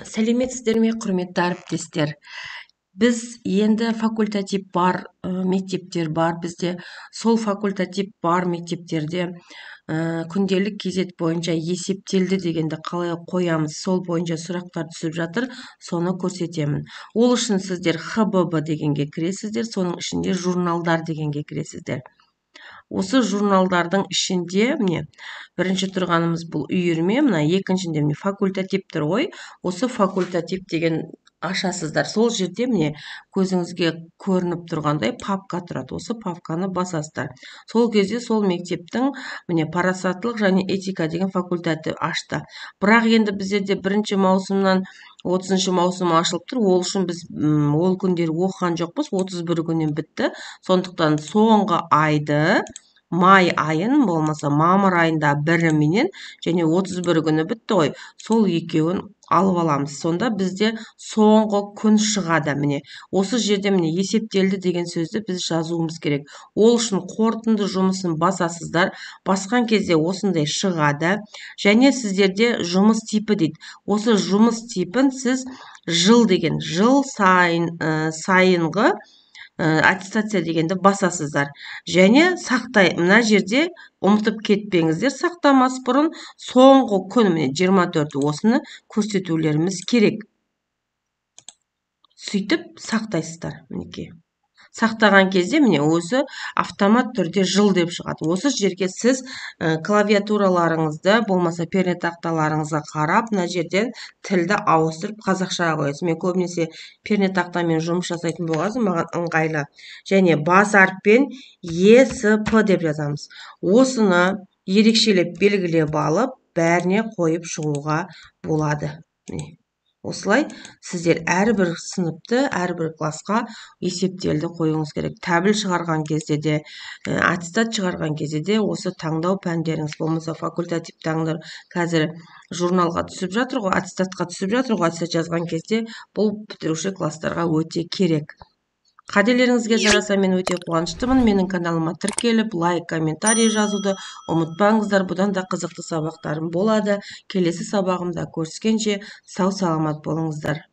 Сәлеметсіздер ме, құрметті әріптестер? Біз енді факультатив бар, мектептер бар бізде. Сол факультатив бар мектептерде күнделік кезет бойынша есептелді дегенді қалай қоямыз, сол бойынша сұрақтар түсіп жатыр, соны көрсетемін. Ол үшін сіздер ХББ дегенге кіресіздер, соның ішінде журналдар дегенге кіресіздер. Осы журналдардың ішінде міне бірінші тұрғанымыз бұл үйірме, мына екіншінде міне факультативтер ғой. Осы факультатив деген ашасыздар. Сол жерде міне көзіңізге көрініп тұрғандай папка тұрады. Осы папканы басасыздар. Сол кезде сол мектептің міне парасаттылық және этика деген факультатив ашты. Бірақ енді біздерде 1 маусымнан 30 маусым ашылып тұр. Ол үшін біз ол күндері оқыған жоқпыз. 31 күннен бітті. Сондықтан соңғы айды май айын болмаса мамыр айында 1 менен және 31 күні бітті ғой. Сол екеуін алып аламыз. Сонда бізде соңғы күн шығады. Міне осы жерде міне есептелді деген сөзді біз жазуымыз керек. Ол үшін қорытынды жұмысын басасыздар. Басқан кезде осындай шығады. Және сіздерде жұмыс типі дейді. Осы жұмыс типін сіз жыл деген жыл сайынғы аттестация дегенді басасыздар. Және сақтай, мына жерде ұмытып кетпеңіздер, сақтамас бұрын соңғы күн міне 24 осыны көрсетулеріміз керек. Сөйтіп сақтайсыздар. Мінекей. Сақтаған кезде міне өзі автомат түрде жыл деп шығады. Осы жерге сіз клавиатураларыңызды болмаса пернетақталарыңызға қарап, мына жерден тілді ауыстырып қазақшаға қоясыз. Мен көбінесе пернетақтамен жұмыс жасайтын болғасын, маған ыңғайлы. Және бас әріппен ЕСП деп жазамыз. Осыны ерекшелеп белгілеп алып, бәріне қойып шығуға болады. Осылай сіздер әрбір сыныпты, әрбір классқа есептелді қоюыңыз керек. Тәбіл шығарған кезде де, аттестат шығарған кезде де осы таңдау пәндеріңіз болмаса факультатив таңдар қазір журналға түсіп жатыр ғой, аттестатқа түсіп жатыр ғой, аттестат жазған кезде бұл бітіруші класстарға өте керек. Қателеріңізге жараса мен өте қуаныштымын. Менің каналыма тіркеліп, лайк, комментарий жазуды ұмытпаңыздар. Бұдан да қызықты сабақтарым болады. Келесі сабағымда көріскенше сау саламат болыңыздар.